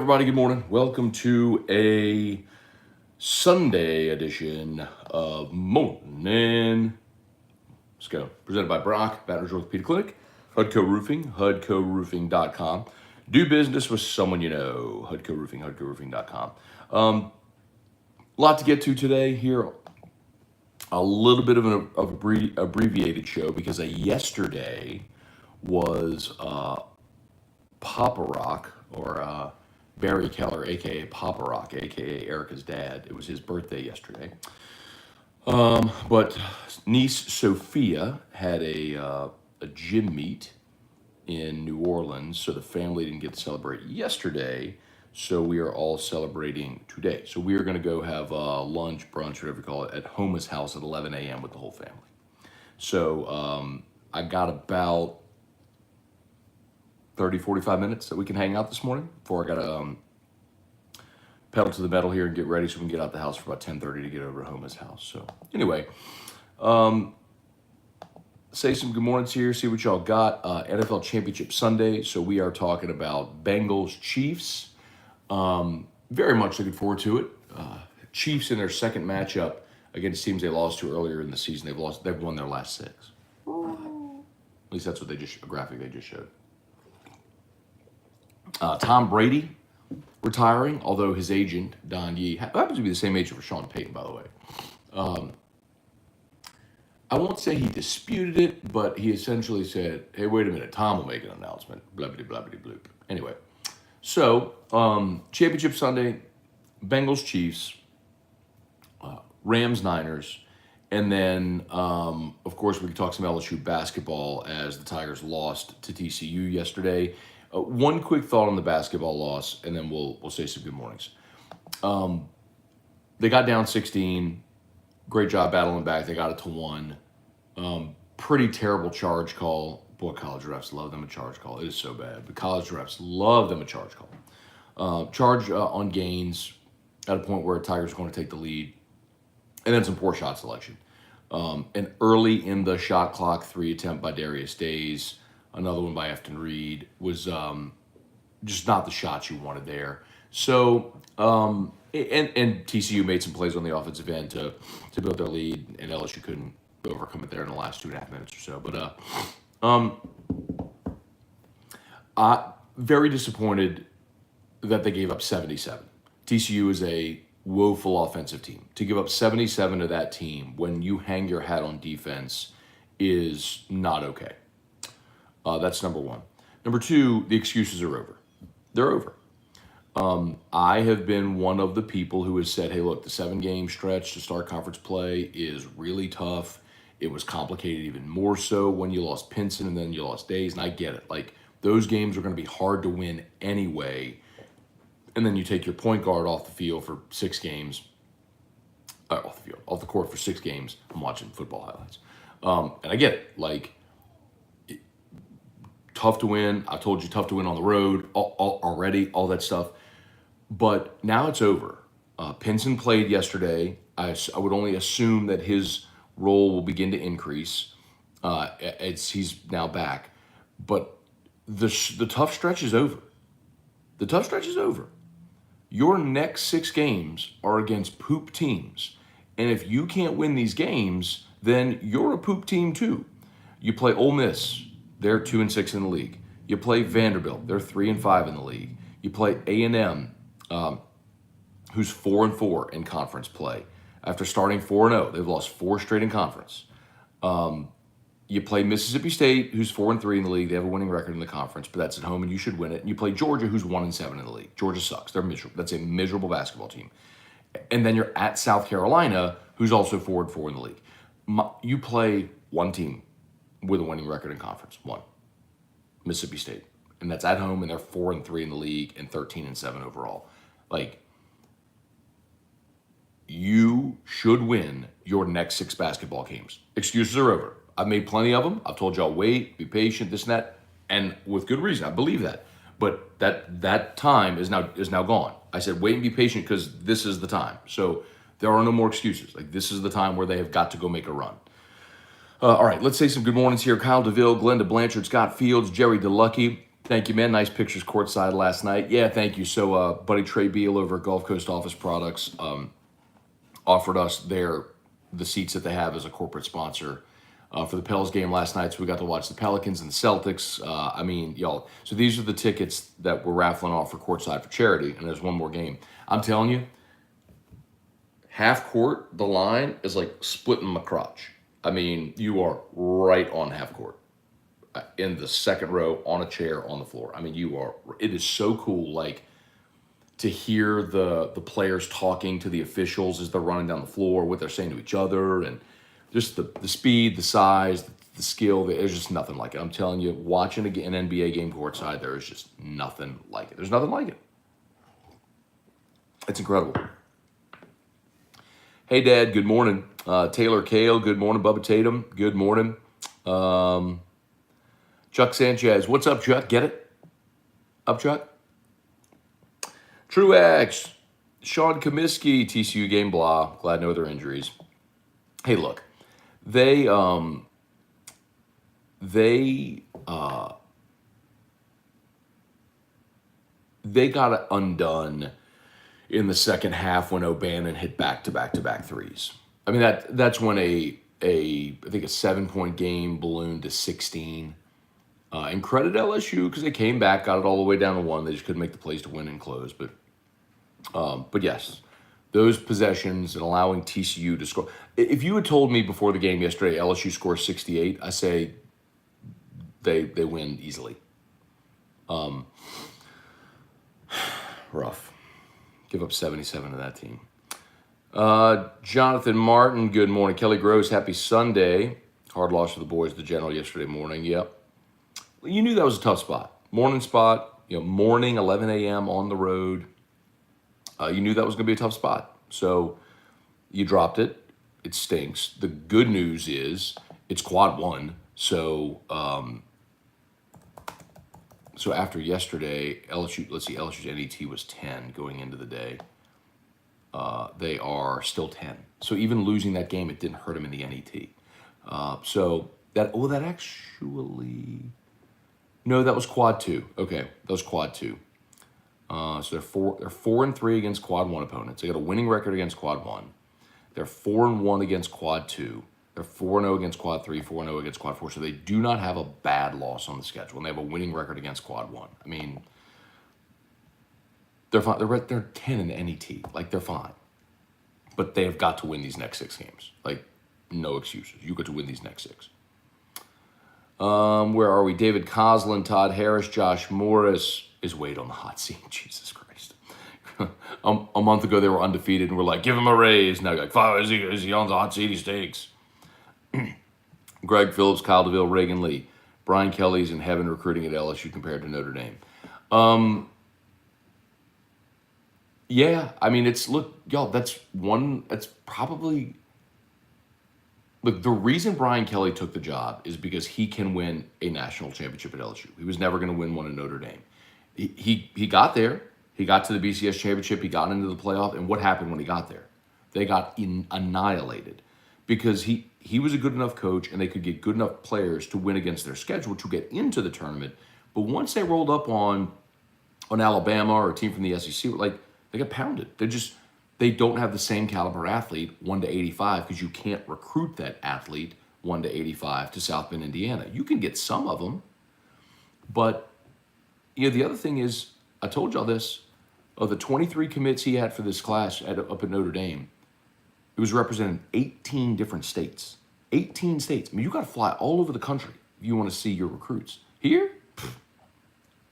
everybody? Good morning. Welcome to a Sunday edition of Morning Scone, presented by Brock, Baton Rouge Orthopedic Clinic, Hudco Roofing, HudcoRoofing.com. Do business with someone you know, Hudco Roofing, HudcoRoofing.com. A lot to get to today here. A little bit of an abbreviated show because yesterday was Papa Rock, or Barry Keller, aka Papa Rock, aka Erica's dad. It was his birthday yesterday. But niece Sophia had a gym meet in New Orleans, so the family didn't get to celebrate yesterday. So we are all celebrating today. So we are going to go have lunch, brunch, whatever you call it, at Homa's house at 11 a.m. with the whole family. So I got about 30, 45 minutes that we can hang out this morning before I got to pedal to the metal here and get ready so we can get out the house for about 10:30 to get over to Homa's house. So anyway, say some good mornings here, see what y'all got. NFL Championship Sunday, so we are talking about Bengals Chiefs. Very much looking forward to it. Chiefs in their second matchup against teams they lost to earlier in the season. They've won their last 6. At least that's what a graphic they just showed. Tom Brady retiring, although his agent, Don Yee, happens to be the same agent for Sean Payton, by the way. I won't say he disputed it, but he essentially said, hey, wait a minute, Tom will make an announcement, blah-bitty-blah-bitty-bloop. Anyway, so Championship Sunday, Bengals Chiefs, Rams Niners, and then, of course, we can talk some LSU basketball as the Tigers lost to TCU yesterday. One quick thought on the basketball loss, and then we'll say some good mornings. They got down 16. Great job battling back. They got it to 1. Pretty terrible charge call. Boy, college refs love them a charge call. It is so bad. But college refs love them a charge call. Charge on gains at a point where Tigers are going to take the lead. And then some poor shot selection. And early in the shot clock, 3 attempt by Darius Days. Another one by Efton Reed was just not the shots you wanted there. So, and TCU made some plays on the offensive end to build their lead, and LSU couldn't overcome it there in the last 2.5 minutes or so. But very disappointed that they gave up 77. TCU is a woeful offensive team. To give up 77 to that team when you hang your hat on defense is not okay. That's number one. Number two, the excuses are over. They're over. I have been one of the people who has said, hey, look, the 7-game stretch to start conference play is really tough. It was complicated even more so when you lost Pinson and then you lost Days, and I get it. Like, those games are going to be hard to win anyway. And then you take your point guard off the field for 6 games. Off the court for 6 games. I'm watching football highlights. And I get it. Like, tough to win. I told you, tough to win on the road already, all that stuff. But now it's over. Pinson played yesterday. I would only assume that his role will begin to increase. He's now back. But the tough stretch is over. The tough stretch is over. Your next 6 games are against poop teams. And if you can't win these games, then you're a poop team too. You play Ole Miss. They're 2-6 in the league. You play Vanderbilt. They're 3-5 in the league. You play A&M, who's 4-4 in conference play. After starting 4-0, they've lost 4 straight in conference. You play Mississippi State, who's 4-3 in the league. They have a winning record in the conference, but that's at home and you should win it. And you play Georgia, who's 1-7 in the league. Georgia sucks. They're miserable. That's a miserable basketball team. And then you're at South Carolina, who's also 4-4 in the league. You play one team with a winning record in conference. 1. Mississippi State. And that's at home, and they're 4-3 in the league and 13-7 overall. Like, you should win your next 6 basketball games. Excuses are over. I've made plenty of them. I've told y'all, wait, be patient, this and that. And with good reason. I believe that. But that time is now gone. I said, wait and be patient because this is the time. So there are no more excuses. Like, this is the time where they have got to go make a run. All right, let's say some good mornings here. Kyle DeVille, Glenda Blanchard, Scott Fields, Jerry DeLucky. Thank you, man. Nice pictures courtside last night. Yeah, thank you. So, buddy Trey Beal over at Gulf Coast Office Products offered us the seats that they have as a corporate sponsor for the Pels game last night. So we got to watch the Pelicans and the Celtics. I mean, y'all. So these are the tickets that we're raffling off for courtside for charity, and there's one more game. I'm telling you, half court, the line is like splitting my crotch. I mean, you are right on half court in the second row on a chair on the floor. I mean, you are. It is so cool. Like to hear the players talking to the officials as they're running down the floor, what they're saying to each other, and just the speed, the size, the skill. There's just nothing like it. I'm telling you, watching an NBA game courtside, there is just nothing like it. There's nothing like it. It's incredible. Hey, Dad. Good morning. Taylor Kale. Good morning. Bubba Tatum. Good morning. Chuck Sanchez. What's up, Chuck? Get it? Up, Chuck? Truex. Sean Comiskey. TCU game, blah. Glad no other injuries. Hey, look. They got it undone in the second half when O'Bannon hit back-to-back threes. I mean, that's when I think a 7-point game ballooned to 16. And credit LSU because they came back, got it all the way down to 1. They just couldn't make the plays to win and close. But yes, those possessions and allowing TCU to score. If you had told me before the game yesterday LSU scores 68, I say they win easily. Rough. Give up 77 to that team. Jonathan Martin, good morning. Kelly Gross, happy Sunday. Hard loss for the boys, the General, yesterday morning. Yep. You knew that was a tough spot. Morning spot, morning, 11 a.m. on the road. You knew that was going to be a tough spot. So you dropped it. It stinks. The good news is it's quad 1. So so after yesterday, LSU's NET was 10 going into the day. They are still 10. So even losing that game, it didn't hurt them in the NET. That actually... No, that was quad 2. Okay, that was quad 2. So they're 4-3 against quad 1 opponents. They got a winning record against quad 1. They're 4-1 against quad 2. They're 4-0 against quad 3, 4-0 against quad 4. So they do not have a bad loss on the schedule, and they have a winning record against quad 1. I mean, they're fine. They're 10 in the NET. Like, they're fine. But they have got to win these next 6 games. Like, no excuses. You got to win these next 6. Where are we? David Coslin, Todd Harris, Josh Morris. Is Wade on the hot seat? Jesus Christ. A month ago, they were undefeated, and we're like, give him a raise. Now you're like, is he on the hot seat? He stinks. Greg Phillips, Kyle DeVille, Reagan Lee. Brian Kelly's in heaven recruiting at LSU compared to Notre Dame. Yeah, I mean, that's probably... Look, the reason Brian Kelly took the job is because he can win a national championship at LSU. He was never going to win one at Notre Dame. He got there. He got to the BCS championship. He got into the playoff. And what happened when he got there? They got annihilated because he was a good enough coach and they could get good enough players to win against their schedule to get into the tournament. But once they rolled up on Alabama or a team from the SEC, like, they got pounded. They don't have the same caliber athlete, 1 to 85, because you can't recruit that athlete 1 to 85 to South Bend, Indiana. You can get some of them, but the other thing is, I told y'all this, of the 23 commits he had for this class up at Notre Dame, it was representing 18 different states. 18 states. I mean, you got to fly all over the country if you want to see your recruits. Here,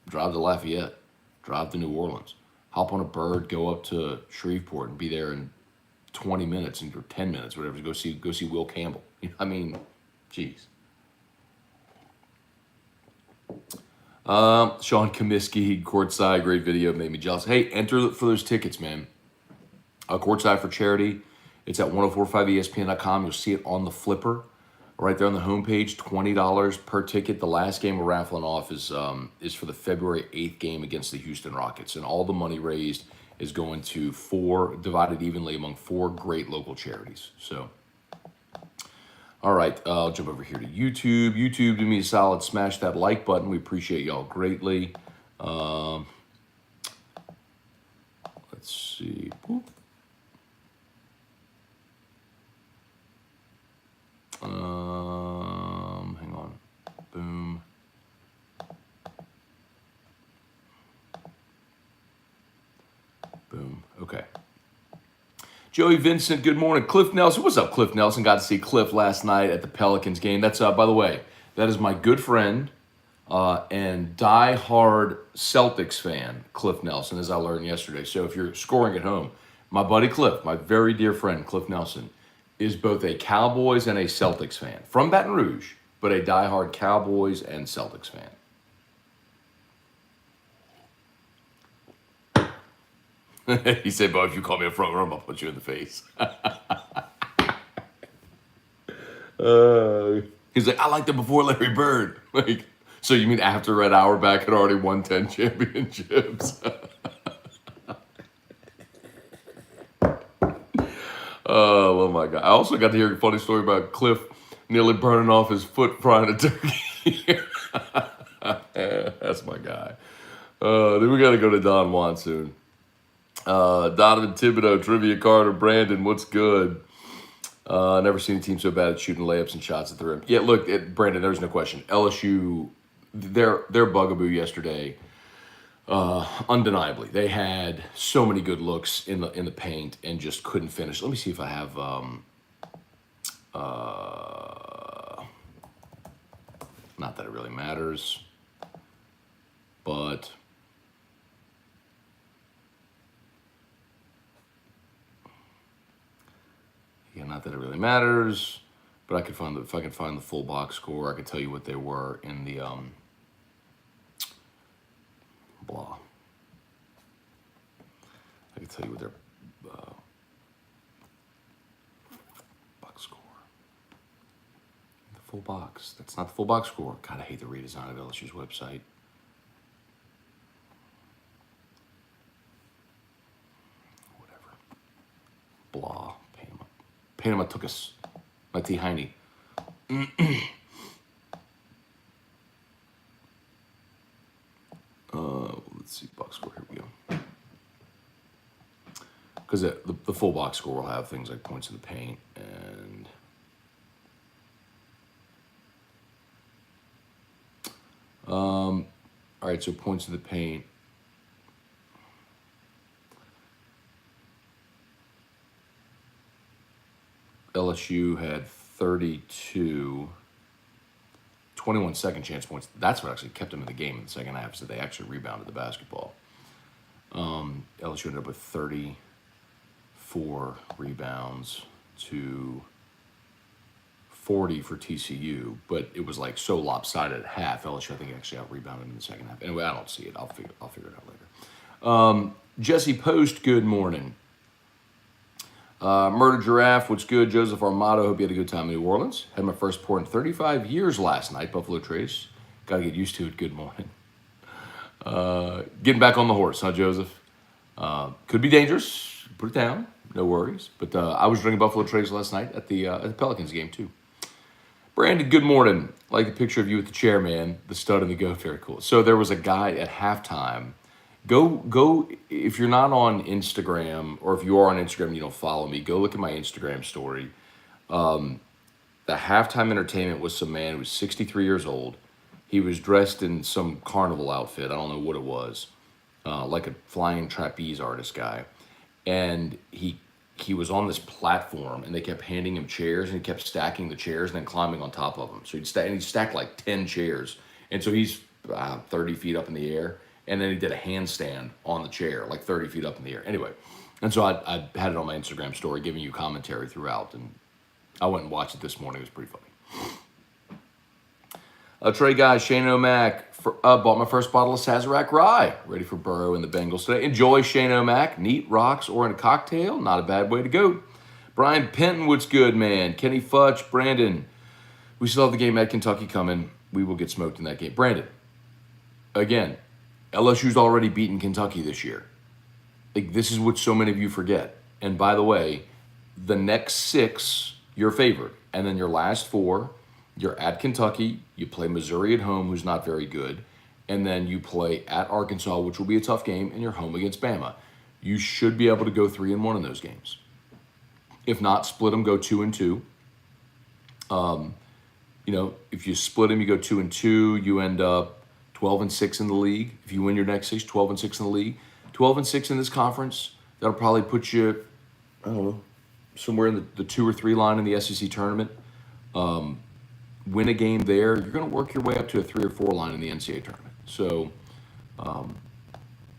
drive to Lafayette, drive to New Orleans. Hop on a bird, go up to Shreveport, and be there in 20 minutes or 10 minutes, whatever. Go see Will Campbell. I mean, geez. Sean Comiskey, courtside, great video, made me jealous. Hey, enter for those tickets, man. Courtside for charity. It's at 1045ESPN.com. You'll see it on the flipper, right there on the homepage. $20 per ticket. The last game we're raffling off is for the February 8th game against the Houston Rockets, and all the money raised is going to 4, divided evenly among 4 great local charities. So, All right, I'll jump over here to YouTube. YouTube, do me a solid, smash that like button. We appreciate y'all greatly. Um, let's see. Boop. Hang on. Boom. Boom. Okay. Joey Vincent, good morning. Cliff Nelson, what's up, Cliff Nelson? Got to see Cliff last night at the Pelicans game. That's by the way, that is my good friend and die-hard Celtics fan, Cliff Nelson, as I learned yesterday. So if you're scoring at home, my buddy Cliff, my very dear friend Cliff Nelson, is both a Cowboys and a Celtics fan from Baton Rouge, but a die-hard Cowboys and Celtics fan. He said, "But if you call me a front row, I'll put you in the face." He's like, "I liked it before Larry Bird." Like, so you mean after Red Auerbach had already won 10 championships? Oh my God! I also got to hear a funny story about Cliff nearly burning off his foot frying a turkey. That's my guy. Then we got to go to Don Juan soon. Donovan Thibodeau, Trivia Carter, Brandon, what's good? Never seen a team so bad at shooting layups and shots at the rim. Yeah, look, Brandon, there's no question. LSU, their bugaboo yesterday, undeniably, they had so many good looks in the paint and just couldn't finish. Let me see if I have. Not that it really matters, but. Yeah, not that it really matters, but I could find if I could find the full box score, I could tell you what they were in the blah. I could tell you what their box score. The full box. That's not the full box score. God, I hate the redesign of LSU's website. Whatever. Blah. Panama took us. My T. Heine. Let's see, box score. Here we go. Because the full box score will have things like points in the paint and. All right, so points in the paint. LSU had 32, 21 second chance points. That's what actually kept them in the game in the second half, so they actually rebounded the basketball. LSU ended up with 34 rebounds to 40 for TCU, but it was like so lopsided at half. LSU, I think, actually out-rebounded in the second half. Anyway, I don't see it. I'll figure it out later. Jesse Post, good morning. Murder Giraffe, what's good? Joseph Armato, hope you had a good time in New Orleans. Had my first pour in 35 years last night, Buffalo Trace. Got to get used to it. Good morning. Getting back on the horse, huh, Joseph? Could be dangerous. Put it down. No worries. But I was drinking Buffalo Trace last night at the Pelicans game, too. Brandon, good morning. Like the picture of you with the chairman, the stud and the goat. Very cool. So there was a guy at halftime. Go if you're not on Instagram, or if you are on Instagram and you don't follow me, go look at my Instagram story. The halftime entertainment was some man who was 63 years old. He was dressed in some carnival outfit. I don't know what it was, like a flying trapeze artist guy. And he was on this platform, and they kept handing him chairs, and he kept stacking the chairs and then climbing on top of them. So he stacked like 10 chairs. And so he's 30 feet up in the air. And then he did a handstand on the chair, like 30 feet up in the air. Anyway, and so I had it on my Instagram story, giving you commentary throughout. And I went and watched it this morning. It was pretty funny. Trey Guy, Shane O'Mac, bought my first bottle of Sazerac Rye. Ready for Burrow and the Bengals today. Enjoy, Shane O'Mac. Neat rocks or in a cocktail. Not a bad way to go. Brian Penton, what's good, man? Kenny Futch, Brandon. We still have the game at Kentucky coming. We will get smoked in that game. Brandon, again, LSU's already beaten Kentucky this year. Like, this is what so many of you forget. And by the way, the next 6 you're favored. And then your last four, you're at Kentucky, you play Missouri at home, who's not very good, and then you play at Arkansas, which will be a tough game, and you're home against Bama. You should be able to go 3-1 in those games. If not, split them, go 2-2. If you split them, you go 2-2. You end up 12-6 in the league. If you win your next 6, 12-6 in the league, 12-6 in this conference. That'll probably put you, I don't know, somewhere in the 2 or 3 line in the SEC tournament. Win a game there, you're going to work your way up to a 3 or 4 line in the NCAA tournament. So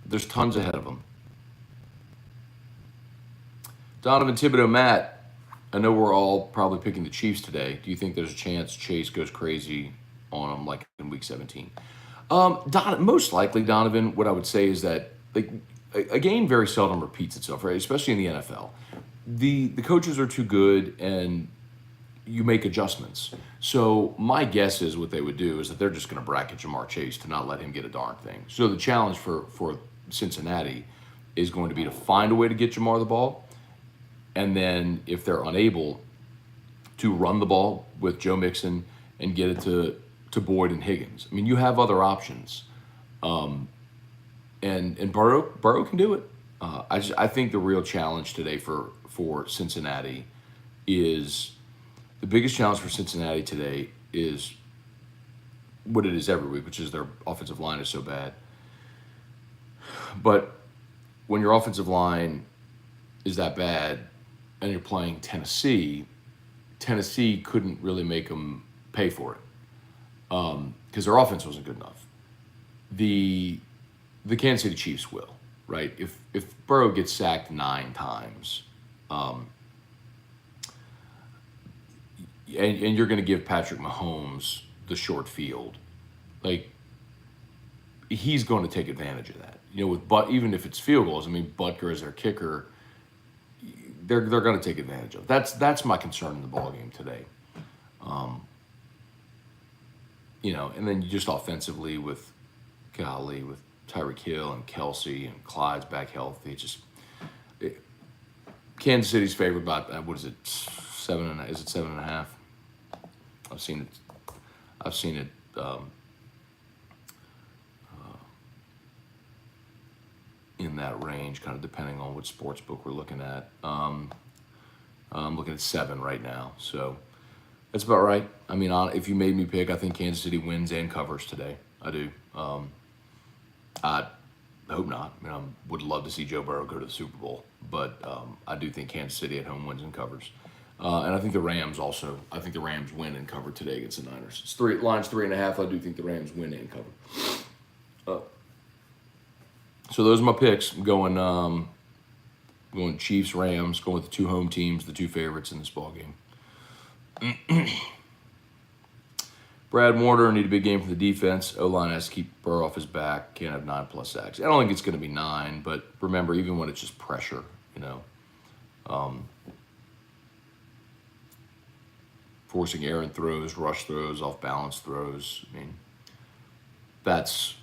there's tons ahead of them. Donovan Thibodeau, Matt, I know we're all probably picking the Chiefs today. Do you think there's a chance Chase goes crazy on them like in Week 17? Most likely, Donovan, what I would say is that a game very seldom repeats itself, right? Especially in the NFL. The coaches are too good and you make adjustments. So my guess is what they would do is that they're just going to bracket Jamar Chase to not let him get a darn thing. So the challenge for Cincinnati is going to be to find a way to get Jamar the ball. And then if they're unable to run the ball with Joe Mixon and get it to Boyd and Higgins. I mean, you have other options. And Burrow can do it. I think the real challenge today for Cincinnati is the biggest challenge for Cincinnati today is what it is every week, which is their offensive line is so bad. But when your offensive line is that bad and you're playing Tennessee couldn't really make them pay for it because their offense wasn't good enough. The Kansas City Chiefs will, right? If Burrow gets sacked 9 times, and you're going to give Patrick Mahomes the short field, like he's going to take advantage of that. Even if it's field goals, I mean, Butker as their kicker, they're going to take advantage of it. That's my concern in the ballgame today. And then you just offensively with Tyreek Hill and Kelsey and Clyde's back healthy. Kansas City's favored by what is it, 7.5? Is it 7.5? I've seen it. In that range, kind of depending on what sports book we're looking at. I'm looking at 7 right now, so that's about right. I mean, if you made me pick, I think Kansas City wins and covers today. I do. I hope not. I mean, I would love to see Joe Burrow go to the Super Bowl, but I do think Kansas City at home wins and covers. And I think the Rams also. I think the Rams win and cover today against the Niners. It's line's 3.5. I do think the Rams win and cover. So those are my picks. I'm going Chiefs, Rams, going with the 2 home teams, the 2 favorites in this ball game. Brad Warner need a big game for the defense. O-line has to keep Burrow off his back. Can't have 9+ sacks. I don't think it's going to be 9, but remember, even when it's just pressure, forcing errant throws, rush throws, off-balance throws. I mean, that's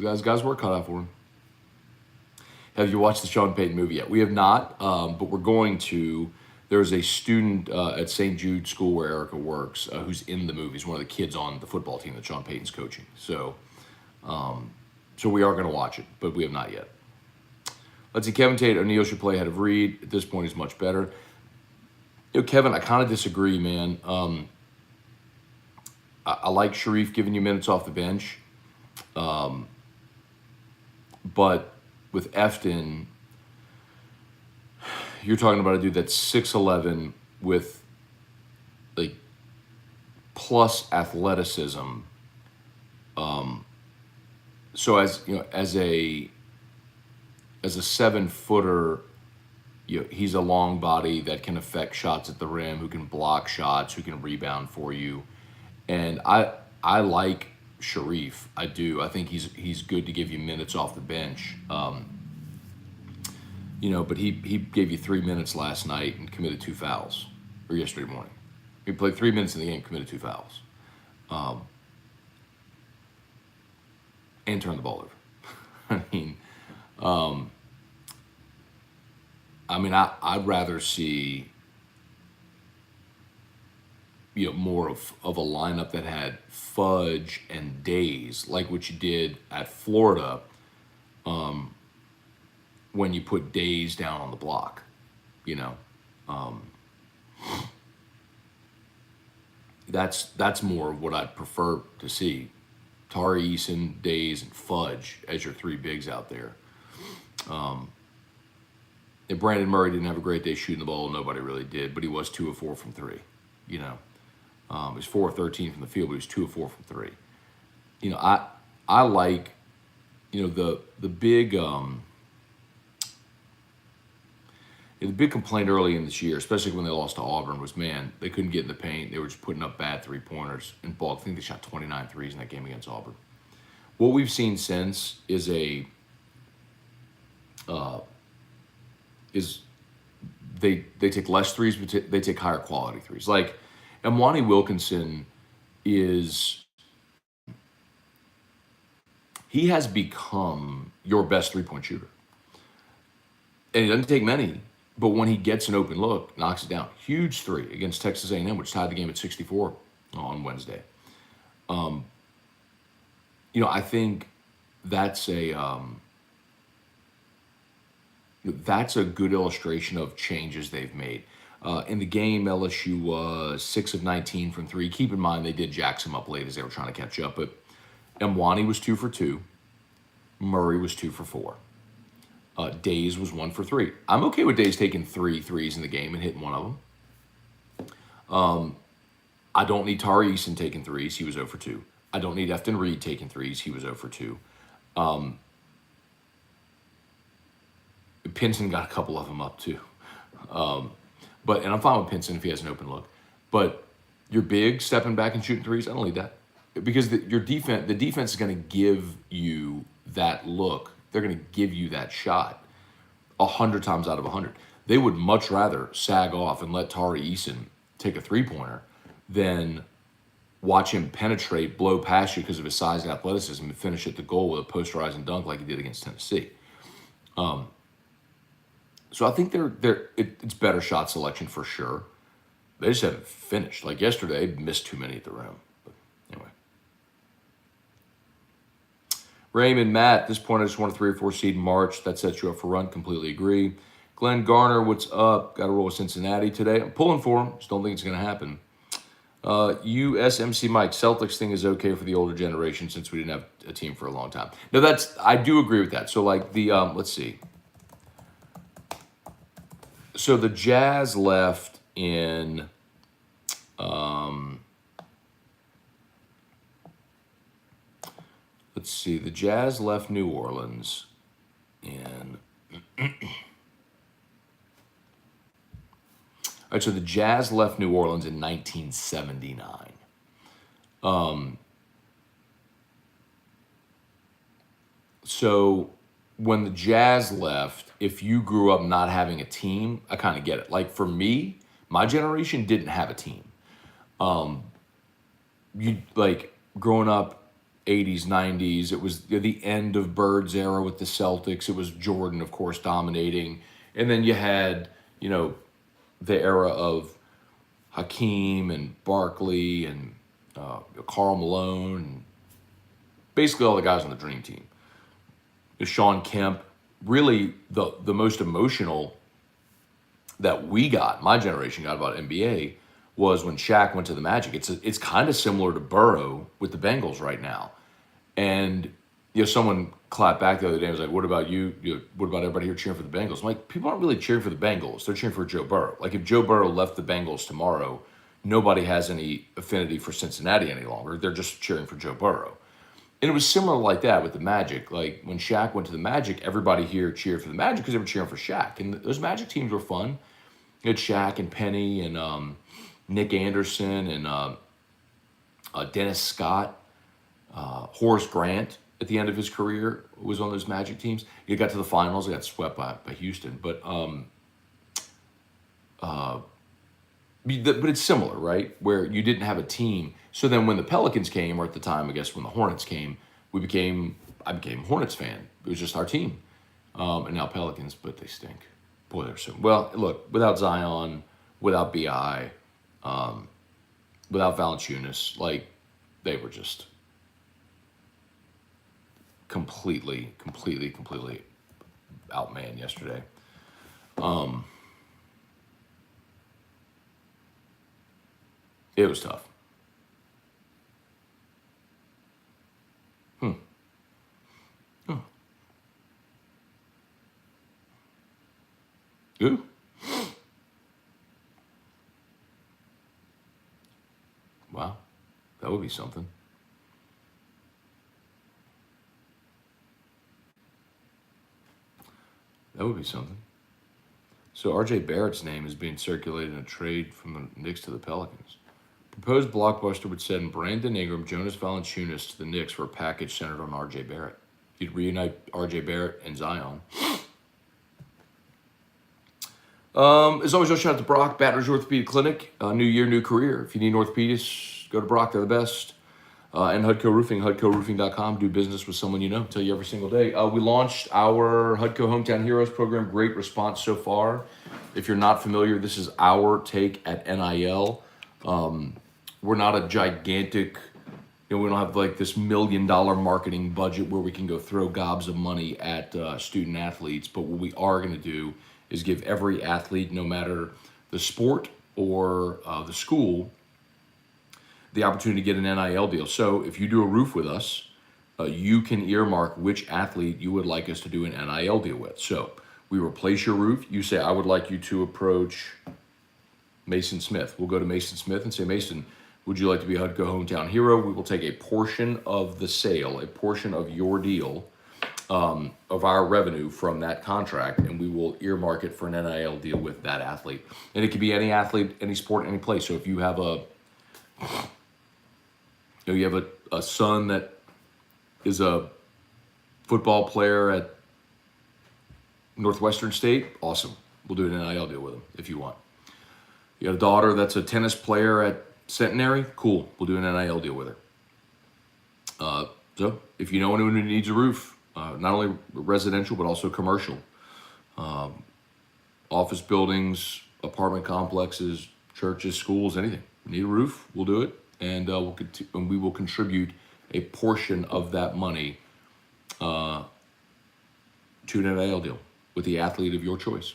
guys work cut out for him. Have you watched the Sean Payton movie yet? We have not, but we're going to. There's a student at St. Jude School where Erica works who's in the movie. He's one of the kids on the football team that Sean Payton's coaching. So we are going to watch it, but we have not yet. Let's see. Kevin Tate O'Neal should play ahead of Reed. At this point, he's much better. Kevin, I kind of disagree, man. I like Sharif giving you minutes off the bench. But with Efton, you're talking about a dude that's 6'11" with like plus athleticism. So as a 7-footer, he's a long body that can affect shots at the rim, who can block shots, who can rebound for you. And I like Sharif. I do. I think he's good to give you minutes off the bench. But he gave you 3 minutes last night and committed 2 fouls, or yesterday morning. He played 3 minutes in the game, committed 2 fouls, and turned the ball over. I'd rather see more of a lineup that had Fudge and Days, like what you did at Florida when you put Days down on the block. You know, that's more of what I'd prefer to see. Tari Eason, Days, and Fudge as your three bigs out there. And Brandon Murray didn't have a great day shooting the ball. Nobody really did, but he was 2 of 4 from three. He was 4 of 13 from the field, but he was 2 of 4 from three. I like, the big the big complaint early in this year, especially when they lost to Auburn, was, man, they couldn't get in the paint. They were just putting up bad three-pointers. And I think they shot 29 threes in that game against Auburn. What we've seen since is they take less threes, but they take higher quality threes. Like, Imwani Wilkinson he has become your best three-point shooter. And he doesn't take many, but when he gets an open look, knocks it down. Huge three against Texas A&M, which tied the game at 64 on Wednesday. I think that's a good illustration of changes they've made. In the game, LSU was 6 of 19 from three. Keep in mind, they did jack some up late as they were trying to catch up, but Imwani was 2 for 2. Murray was 2 for 4. Days was 1 for 3. I'm okay with Days taking 3 threes in the game and hitting one of them. I don't need Tari Eason taking threes. He was 0 for 2. I don't need Efton Reed taking threes. He was 0 for 2. Pinson got a couple of them up too. And I'm fine with Pinson if he has an open look. But your big stepping back and shooting threes, I don't need that. Because the defense is going to give you that look. They're going to give you that shot 100 times out of 100. They would much rather sag off and let Tari Eason take a three-pointer than watch him penetrate, blow past you because of his size and athleticism, and finish at the goal with a posterizing dunk like he did against Tennessee. So I think it's better shot selection for sure. They just haven't finished. Like yesterday, they missed too many at the rim. But anyway. Raymond, Matt, at this point, I just want a 3 or 4 seed in March. That sets you up for a run. Completely agree. Glenn Garner, what's up? Got to roll with Cincinnati today. I'm pulling for him. Just don't think it's going to happen. USMC Mike, Celtics thing is okay for the older generation since we didn't have a team for a long time. No, I do agree with that. So like let's see. So the Jazz left in let's see, the Jazz left New Orleans in all right, so the Jazz left New Orleans in 1979. So when the Jazz left, if you grew up not having a team, I kind of get it. Like for me, my generation didn't have a team. You like growing up 80s, 90s, it was the end of Bird's era with the Celtics. It was Jordan, of course, dominating. And then you had, the era of Hakeem and Barkley and Karl Malone and basically all the guys on the Dream Team. Sean Kemp, really the most emotional that we got, my generation got about NBA, was when Shaq went to the Magic. It's kind of similar to Burrow with the Bengals right now. And someone clapped back the other day and was like, what about you? What about everybody here cheering for the Bengals? I'm like, people aren't really cheering for the Bengals. They're cheering for Joe Burrow. Like if Joe Burrow left the Bengals tomorrow, nobody has any affinity for Cincinnati any longer. They're just cheering for Joe Burrow. And it was similar like that with the Magic. Like when Shaq went to the Magic, everybody here cheered for the Magic because they were cheering for Shaq. And those Magic teams were fun. You had Shaq and Penny and Nick Anderson and Dennis Scott, Horace Grant at the end of his career was on those Magic teams. He got to the finals. They got swept by Houston. But it's similar, right? Where you didn't have a team. So then when the Pelicans came, or at the time, I guess when the Hornets came, I became a Hornets fan. It was just our team. And now Pelicans, but they stink. Boy, they're so... Well, look, without Zion, without B.I., without Valanciunas, like they were just completely outmanned yesterday. It was tough. Hmm. Oh. Ooh. Wow. That would be something. That would be something. So RJ Barrett's name is being circulated in a trade from the Knicks to the Pelicans. Proposed blockbuster would send Brandon Ingram, Jonas Valanciunas to the Knicks for a package centered on RJ Barrett. You'd reunite RJ Barrett and Zion. As always, I'll shout out to Brock, Baton Rouge Orthopedic Clinic. New year, new career. If you need an orthopedist, go to Brock. They're the best. And Hudco Roofing, HudcoRoofing.com. Do business with someone you know. Tell you every single day. We launched our Hudco Hometown Heroes program. Great response so far. If you're not familiar, this is our take at NIL. We're not a gigantic, we don't have like this $1 million marketing budget where we can go throw gobs of money at student athletes. But what we are going to do is give every athlete, no matter the sport or the school, the opportunity to get an NIL deal. So if you do a roof with us, you can earmark which athlete you would like us to do an NIL deal with. So we replace your roof. You say, I would like you to approach Mason Smith. We'll go to Mason Smith and say, Mason, would you like to be a Hudco Hometown Hero? We will take a portion of the sale, a portion of your deal, of our revenue from that contract, and we will earmark it for an NIL deal with that athlete. And it could be any athlete, any sport, any place. So if you have a son that is a football player at Northwestern State, awesome. We'll do an NIL deal with them if you want. You have a daughter that's a tennis player at Centenary, cool. We'll do an NIL deal with her. So if you know anyone who needs a roof, not only residential but also commercial, office buildings, apartment complexes, churches, schools, anything. Need a roof, we'll do it, and we will contribute a portion of that money to an NIL deal with the athlete of your choice.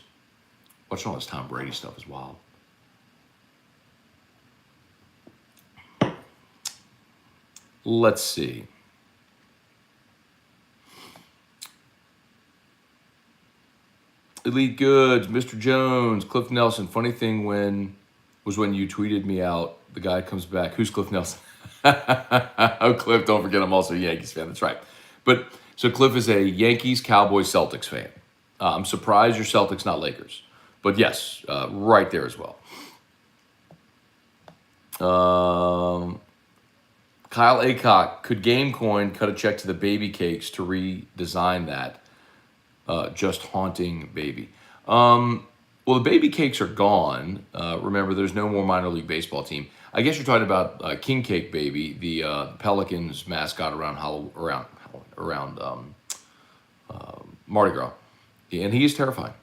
Watching all this Tom Brady stuff is wild. Let's see. Elite Goods, Mr. Jones, Cliff Nelson. Funny thing when you tweeted me out, the guy comes back. Who's Cliff Nelson? Oh, Cliff, don't forget I'm also a Yankees fan. That's right. But so Cliff is a Yankees, Cowboys, Celtics fan. I'm surprised you're Celtics, not Lakers. But yes, right there as well. Kyle Aycock, could GameCoin cut a check to the baby cakes to redesign that? Just haunting baby. Well, the baby cakes are gone. Remember, there's no more minor league baseball team. I guess you're talking about King Cake Baby, the Pelicans mascot around Mardi Gras, and he is terrifying.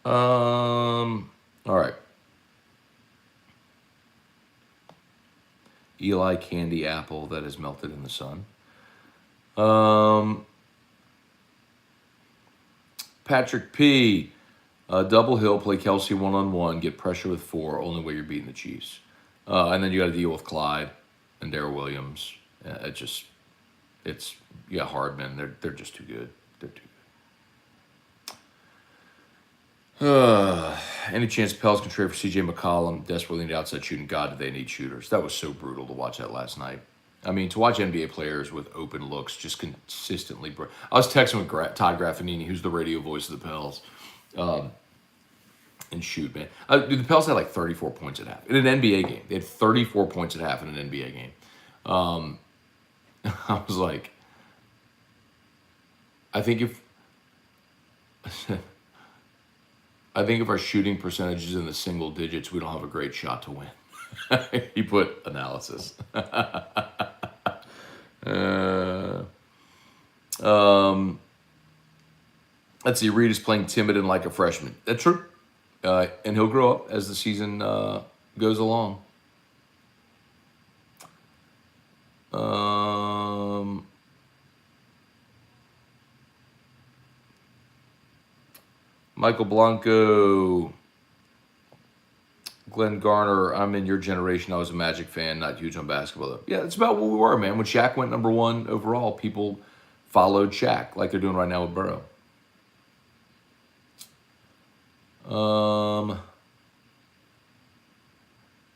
All right. Eli candy apple that is melted in the sun. Patrick P. Double Hill, play Kelsey one-on-one, get pressure with 4, only way you're beating the Chiefs. And then you got to deal with Clyde and Darrell Williams. Hardman. They're just too good. They're too good. Any chance Pels can trade for CJ McCollum? Desperately need outside shooting. God, do they need shooters? That was so brutal to watch that last night. I mean, to watch NBA players with open looks just consistently. I was texting with Todd Graffinini, who's the radio voice of the Pels. And shoot, man. The Pels had like 34 points at half. In an NBA game. They had 34 points at half in an NBA game. I was like, I think if our shooting percentage is in the single digits, we don't have a great shot to win. He put analysis. Let's see. Reed is playing timid and like a freshman. That's true. And he'll grow up as the season goes along. Michael Blanco, Glenn Garner, I'm in your generation. I was a Magic fan, not huge on basketball, though. Yeah, it's about what we were, man. When Shaq went number one overall, people followed Shaq like they're doing right now with Burrow.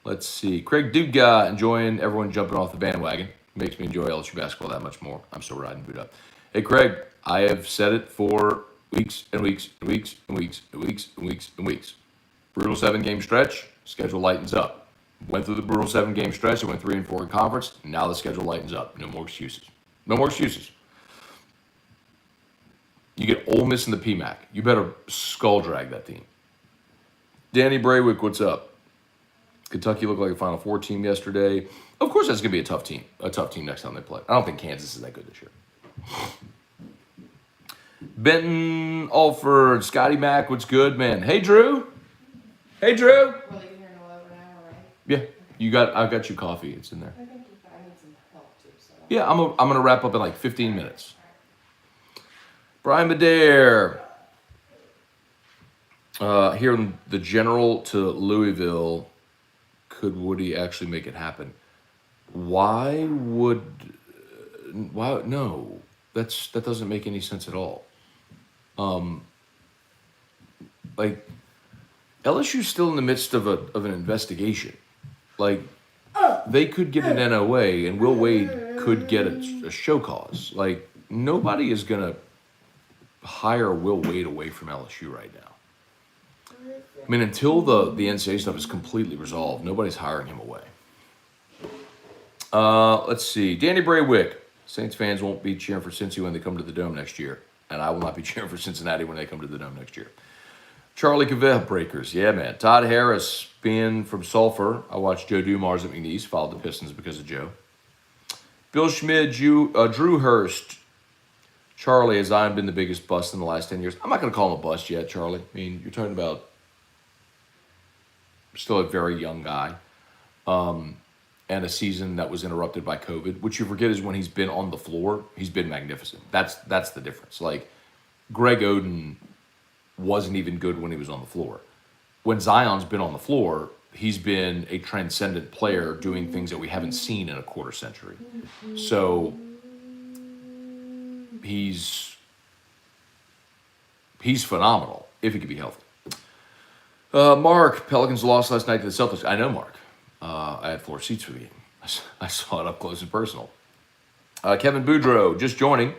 Let's see. Craig Duga, enjoying everyone jumping off the bandwagon. Makes me enjoy LSU basketball that much more. I'm still riding boot up. Hey, Craig, I have said it for weeks and weeks and weeks and weeks and weeks and weeks and weeks. Brutal 7-game stretch, schedule lightens up. Went through the brutal 7-game stretch, it went 3-4 in conference. Now the schedule lightens up. No more excuses. No more excuses. You get Ole Miss in the PMAC. You better skull drag that team. Danny Braywick, what's up? Kentucky looked like a Final Four team yesterday. Of course, that's going to be a tough team next time they play. I don't think Kansas is that good this year. Benton, Alford, Scotty Mack, what's good, man? Hey, Drew. Hey, Drew. Well, you're here in a little over an hour, right? Yeah, I got you coffee. It's in there. I think I need some help too. So. Yeah, I'm gonna wrap up in like 15 minutes. Brian Madare. Here in the General to Louisville, could Woody actually make it happen? Why? No, that doesn't make any sense at all. Like LSU's still in the midst of an investigation. Like they could get an NOA and Will Wade could get a show cause. Like nobody is gonna hire Will Wade away from LSU right now. I mean, until the NCAA stuff is completely resolved, nobody's hiring him away. Let's see. Danny Braywick. Saints fans won't be cheering for Cincy when they come to the Dome next year. And I will not be cheering for Cincinnati when they come to the Dome next year. Charlie Cavell Breakers. Yeah, man. Todd Harris being from Sulphur. I watched Joe Dumars at McNeese. Followed the Pistons because of Joe. Bill Schmid, Drew Hurst. Charlie, has Zion been the biggest bust in the last 10 years? I'm not going to call him a bust yet, Charlie. I mean, you're talking about still a very young guy. And a season that was interrupted by COVID, which you forget is when he's been on the floor, he's been magnificent. That's the difference. Like, Greg Oden wasn't even good when he was on the floor. When Zion's been on the floor, he's been a transcendent player doing things that we haven't seen in a quarter century. So he's phenomenal if he could be healthy. Mark, Pelicans lost last night to the Celtics. I know, Mark. I had 4 seats for the game. I saw it up close and personal. Kevin Boudreau, just joining.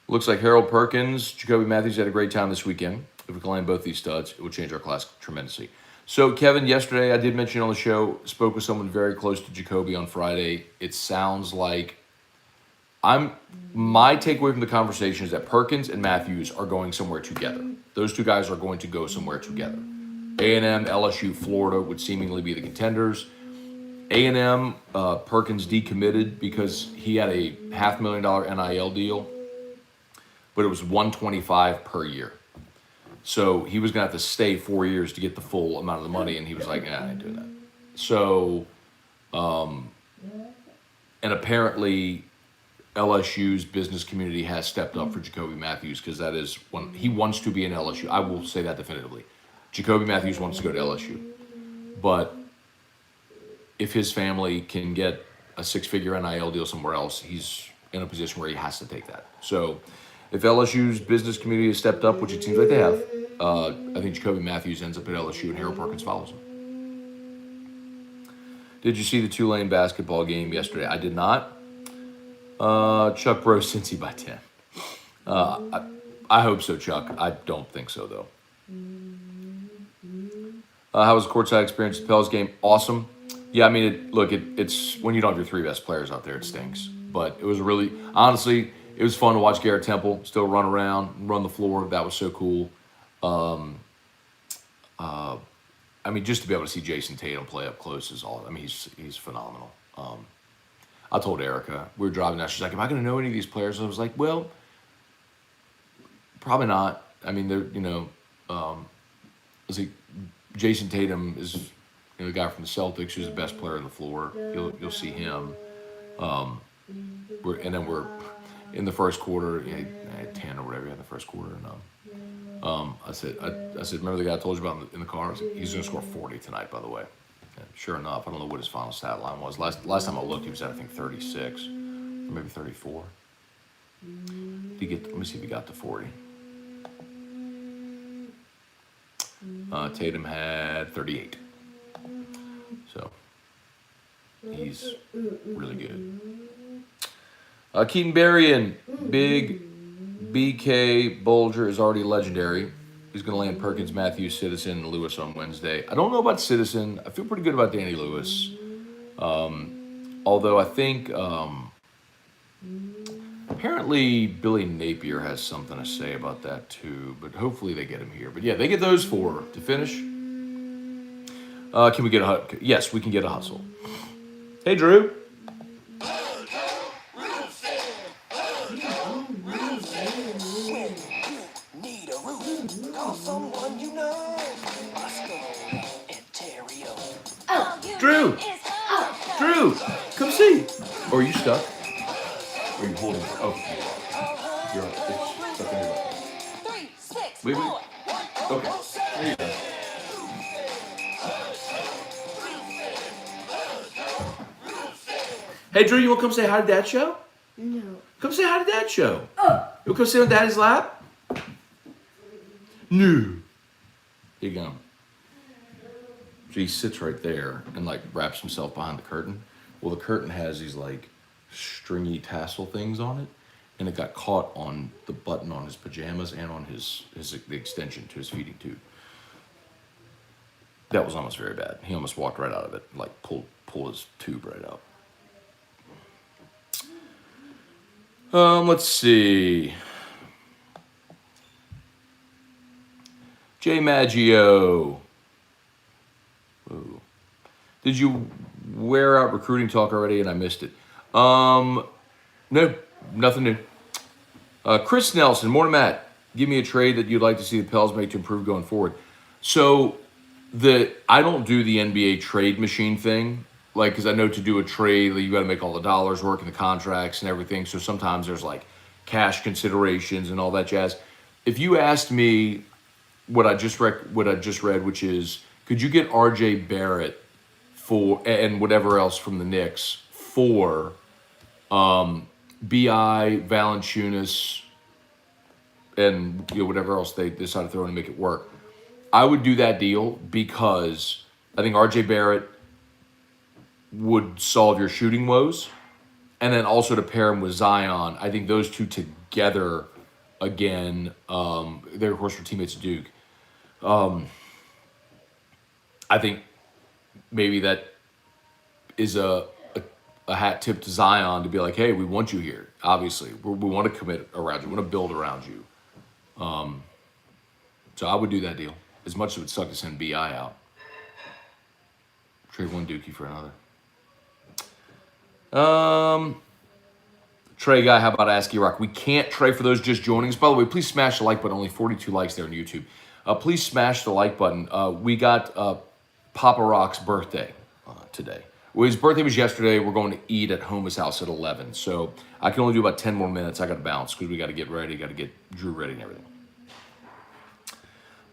Looks like Harold Perkins, Jacoby Matthews had a great time this weekend. If we can land both these studs, it will change our class tremendously. So, Kevin, yesterday I did mention on the show, spoke with someone very close to Jacoby on Friday. It sounds like my takeaway from the conversation is that Perkins and Matthews are going somewhere together. Those two guys are going to go somewhere together. A&M, LSU, Florida would seemingly be the contenders. A&M, Perkins decommitted because he had a $500,000 NIL deal, but it was $125,000 per year. So he was going to have to stay 4 years to get the full amount of the money, and he was like, "Nah, I ain't doing that." So, and apparently LSU's business community has stepped up for Jacoby Matthews because that is when he wants to be in LSU. I will say that definitively. Jacoby Matthews wants to go to LSU, but if his family can get a 6-figure NIL deal somewhere else, he's in a position where he has to take that. So if LSU's business community has stepped up, which it seems like they have, I think Jacoby Matthews ends up at LSU and Harold Perkins follows him. Did you see the Tulane basketball game yesterday? I did not. Chuck Bro Cincy by 10. I hope so, Chuck. I don't think so, though. How was the courtside experience at the Pels game? Awesome. Yeah, I mean, it's when you don't have your 3 best players out there, it stinks. But it was honestly, it was fun to watch Garrett Temple still run around, run the floor. That was so cool. I mean, just to be able to see Jason Tatum play up close is all. I mean, he's phenomenal. I told Erica, we were driving down, she's like, "Am I going to know any of these players?" I was like, "Well, probably not." I mean, they're was like, Jason Tatum is, the guy from the Celtics who's the best player on the floor. You'll see him. We're in the first quarter. I had 10 or whatever in the first quarter, and I said, remember the guy I told you about in the car? I said, he's going to score 40 tonight, by the way. And sure enough, I don't know what his final stat line was. Last time I looked, he was at, I think, 36, or maybe 34. Let me see if he got to 40. Tatum had 38. So he's really good. Keaton Berrien, big BK Bulger is already legendary. He's going to land Perkins, Matthews, Citizen, and Lewis on Wednesday. I don't know about Citizen. I feel pretty good about Danny Lewis. Although I think apparently Billy Napier has something to say about that too. But hopefully they get him here. But yeah, they get those four to finish. Can we get a yes, we can get a hustle. Hey, Drew. Drew, come see. Or are you stuck? Or are you holding it? Oh, you're it's stuck in your butt. 3, 6, wait. Okay. There you go. Hey, Drew, you want to come say hi to Dad show? No. Come say hi to Dad show. Oh. You want to come sit on Daddy's lap? No. Here you go. So he sits right there and like wraps himself behind the curtain. Well, the curtain has these like stringy tassel things on it, and it got caught on the button on his pajamas and on the extension to his feeding tube. That was almost very bad. He almost walked right out of it, like pull his tube right out. Let's see. J Maggio. Whoa. Did you wear out recruiting talk already and I missed it? No, nothing new. Chris Nelson, morning Matt. Give me a trade that you'd like to see the Pels make to improve going forward. So I don't do the NBA trade machine thing, like, because I know to do a trade, you got to make all the dollars work and the contracts and everything. So sometimes there's like cash considerations and all that jazz. If you asked me what I just read, which is, could you get R.J. Barrett for and whatever else from the Knicks for B.I., Valanciunas, and whatever else they decide to throw in to make it work? I would do that deal because I think R.J. Barrett would solve your shooting woes, and then also to pair him with Zion, I think those two together again. They're of course were teammates at Duke. I think maybe that is a hat tip to Zion to be like, hey, we want you here. Obviously, we want to commit around you. We want to build around you. So I would do that deal. As much as it would suck to send B.I. out. Trade one Dookie for another. Trey Guy, how about Asky Rock? We can't trade for those just joining us. By the way, please smash the like button. Only 42 likes there on YouTube. Please smash the like button. We got Papa Rock's birthday today. Well, his birthday was yesterday. We're going to eat at Homer's house at 11. So I can only do about 10 more minutes. I got to bounce because we got to get ready. Got to get Drew ready and everything.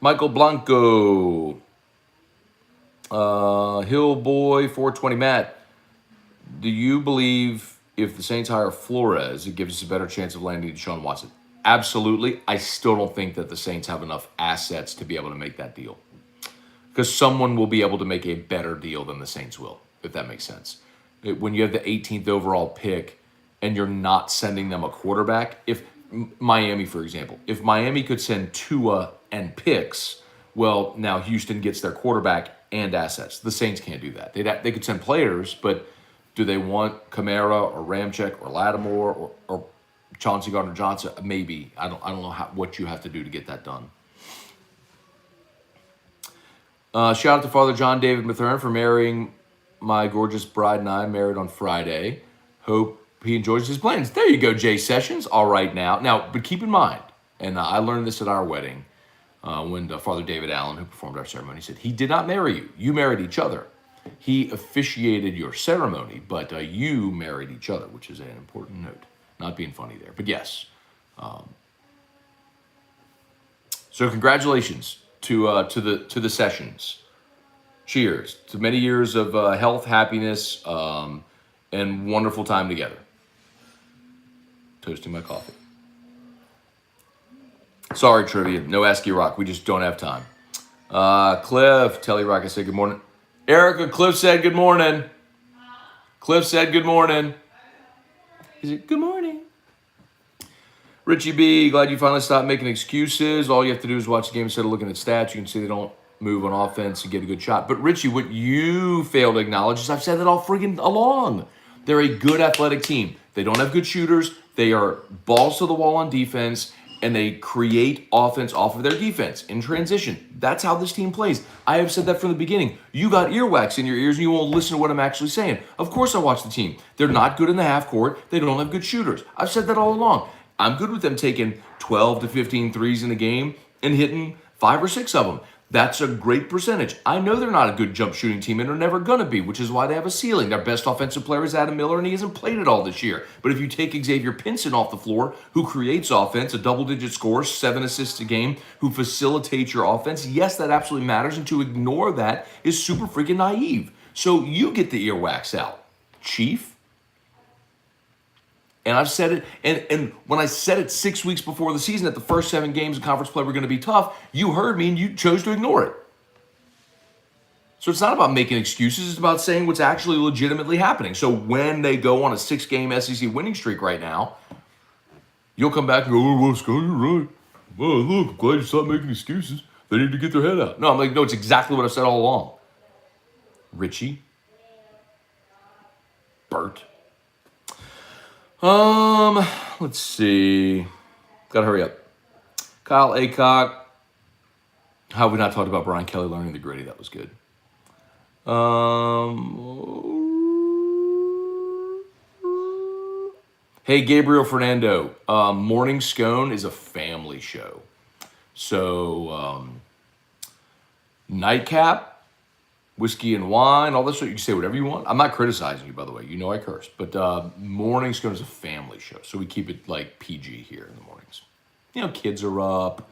Michael Blanco. Hillboy 420 Matt. Do you believe if the Saints hire Flores, it gives us a better chance of landing Deshaun Watson? Absolutely. I still don't think that the Saints have enough assets to be able to make that deal. Because someone will be able to make a better deal than the Saints will, if that makes sense. When you have the 18th overall pick and you're not sending them a quarterback, if Miami, for example, if Miami could send Tua and picks, well, now Houston gets their quarterback and assets. The Saints can't do that. They could send players, but do they want Kamara or Ramczyk or Lattimore or Chauncey Gardner-Johnson? Maybe. I don't know what you have to do to get that done. Shout out to Father John David Mathern for marrying my gorgeous bride and I, married on Friday. Hope he enjoys his plans. There you go, Jay Sessions. All right now. Now, but keep in mind, and I learned this at our wedding, when Father David Allen, who performed our ceremony, said, he did not marry you. You married each other. He officiated your ceremony, but you married each other, which is an important note. Not being funny there, but yes. So congratulations to the sessions. Cheers to many years of health, happiness, and wonderful time together. Toasting my coffee. Sorry, trivia. No Asky Rock. We just don't have time. Cliff, Telly Rock, I said good morning. Erica, Cliff said good morning. Cliff said good morning. He said good morning. Richie B, glad you finally stopped making excuses. All you have to do is watch the game instead of looking at stats. You can see they don't move on offense and get a good shot. But Richie, what you fail to acknowledge is I've said that all friggin' along. They're a good athletic team. They don't have good shooters. They are balls to the wall on defense, and they create offense off of their defense in transition. That's how this team plays. I have said that from the beginning. You got earwax in your ears and you won't listen to what I'm actually saying. Of course I watch the team. They're not good in the half court. They don't have good shooters. I've said that all along. I'm good with them taking 12 to 15 threes in a game and hitting 5 or 6 of them. That's a great percentage. I know they're not a good jump shooting team and they're never going to be, which is why they have a ceiling. Their best offensive player is Adam Miller, and he hasn't played it all this year. But if you take Xavier Pinson off the floor, who creates offense, a double-digit score, 7 assists a game, who facilitates your offense, yes, that absolutely matters, and to ignore that is super freaking naive. So you get the earwax out, Chief. And I've said it, and when I said it 6 weeks before the season that the first 7 games of conference play were going to be tough, you heard me and you chose to ignore it. So it's not about making excuses, it's about saying what's actually legitimately happening. So when they go on a 6-game SEC winning streak right now, you'll come back and go, oh, well, Scone, you're right. Well, look, I'm glad you stopped making excuses. They need to get their head out. No, I'm like, no, it's exactly what I've said all along. Richie. Bert. Let's see. Gotta hurry up. Kyle Aycock. How have we not talked about Brian Kelly learning the gritty? That was good. Hey, Gabriel Fernando. Morning Scone is a family show. So, nightcap, whiskey and wine, all this, you can say whatever you want. I'm not criticizing you, by the way. You know I curse. But Morning Scone is a family show, so we keep it like PG here in the mornings. You know, kids are up.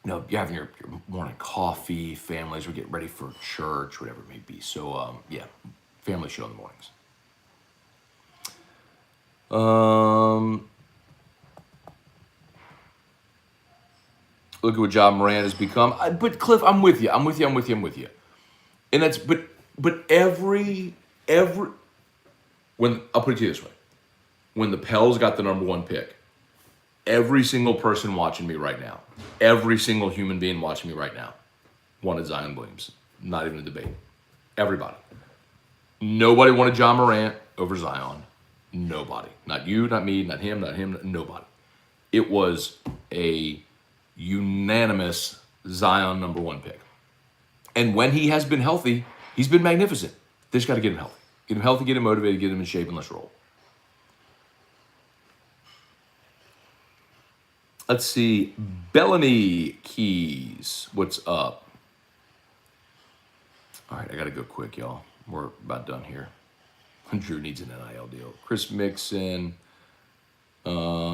You know, you're having your morning coffee. Families are getting ready for church, whatever it may be. So, yeah, family show in the mornings. Look at what John Moran has become. But Cliff, I'm with you. And that's but every when I'll put it to you this way. When the Pels got the number 1 pick, every single person watching me right now, every single human being watching me right now wanted Zion Williamson. Not even a debate. Everybody. Nobody wanted John Morant over Zion. Nobody. Not you, not me, not him, nobody. It was a unanimous Zion number 1 pick. And when he has been healthy, he's been magnificent. They just got to get him healthy. Get him healthy, get him motivated, get him in shape, and let's roll. Let's see. Bellamy Keys. What's up? All right, I got to go quick, y'all. We're about done here. Drew needs an NIL deal. Chris Mixon.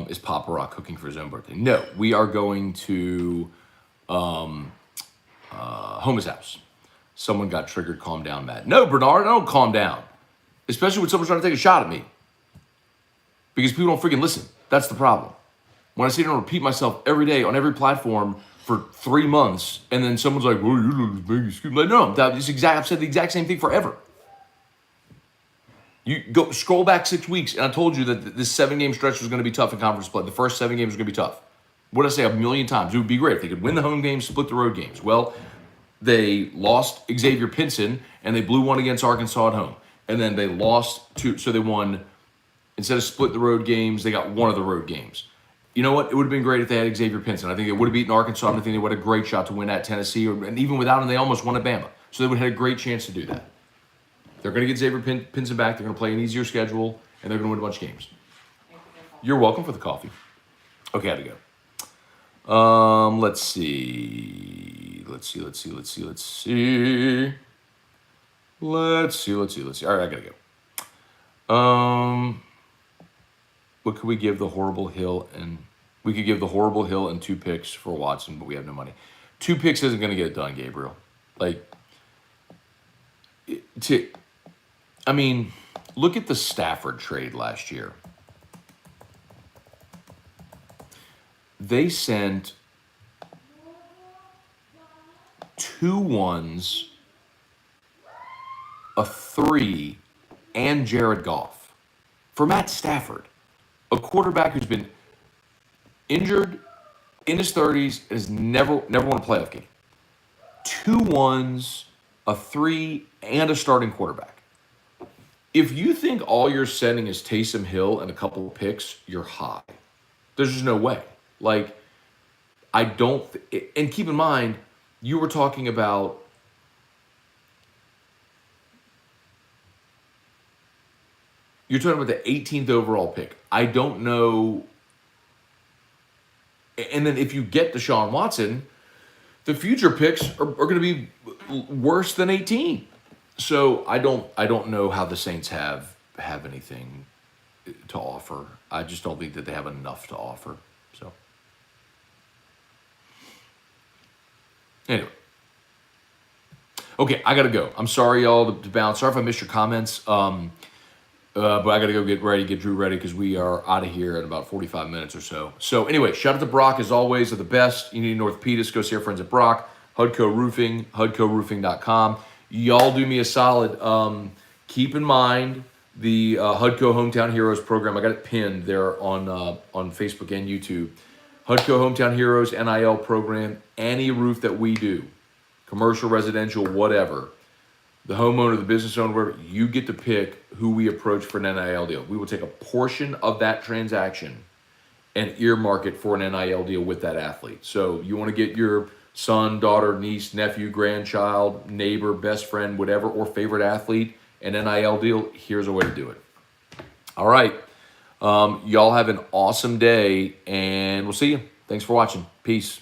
Is Papa Rock cooking for his own birthday? No, we are going to Homer's house. Someone got triggered. Calm down, Matt. No, Bernard, I don't calm down. Especially when someone's trying to take a shot at me. Because people don't freaking listen. That's the problem. When I sit here and repeat myself every day on every platform for 3 months, and then someone's like, well, you're just making excuses. Like, no, I've said the exact same thing forever. You go scroll back 6 weeks, and I told you that this 7-game stretch was going to be tough in conference play. The first 7 games were going to be tough. What did I say a million times? It would be great if they could win the home games, split the road games. Well, they lost Xavier Pinson, and they blew one against Arkansas at home. And then they lost 2, so they won, instead of split the road games, they got one of the road games. You know what? It would have been great if they had Xavier Pinson. I think they would have beaten Arkansas, and I think they would have had a great shot to win at Tennessee. And even without him, they almost won at Bama. So they would have had a great chance to do that. They're going to get Xavier Pinson back. They're going to play an easier schedule, and they're going to win a bunch of games. You're welcome for the coffee. Okay, I had to Let's see. Let's see. All right, I gotta go. What could we give the horrible hill? And we could give the horrible hill and 2 picks for Watson, but we have no money. 2 picks isn't gonna get it done, Gabriel. Like, I mean, look at the Stafford trade last year. They sent 2 1s, a 3, and Jared Goff for Matt Stafford, a quarterback who's been injured in his 30s and has never won a playoff game. 2 1s, a 3, and a starting quarterback. If you think all you're sending is Taysom Hill and a couple of picks, you're high. There's just no way. Like, I don't, and keep in mind, you were talking about the 18th overall pick. I don't know. And then if you get Deshaun Watson, the future picks are going to be worse than 18. So I don't know how the Saints have anything to offer. I just don't think that they have enough to offer. So anyway. Okay, I got to go. I'm sorry, y'all, to bounce. Sorry if I missed your comments. But I got to go get Drew ready, because we are out of here in about 45 minutes or so. So anyway, shout out to Brock, as always. They're the best. You need an orthopedist, go see our friends at Brock. Hudco Roofing, hudcoroofing.com. Y'all do me a solid. Keep in mind the Hudco Hometown Heroes program. I got it pinned there on Facebook and YouTube. Hudco Hometown Heroes NIL program. Any roof that we do, commercial, residential, whatever, the homeowner, the business owner, whatever, you get to pick who we approach for an NIL deal. We will take a portion of that transaction and earmark it for an NIL deal with that athlete. So you want to get your son, daughter, niece, nephew, grandchild, neighbor, best friend, whatever, or favorite athlete, an NIL deal, here's a way to do it. All right. Y'all have an awesome day, and we'll see you. Thanks for watching. Peace.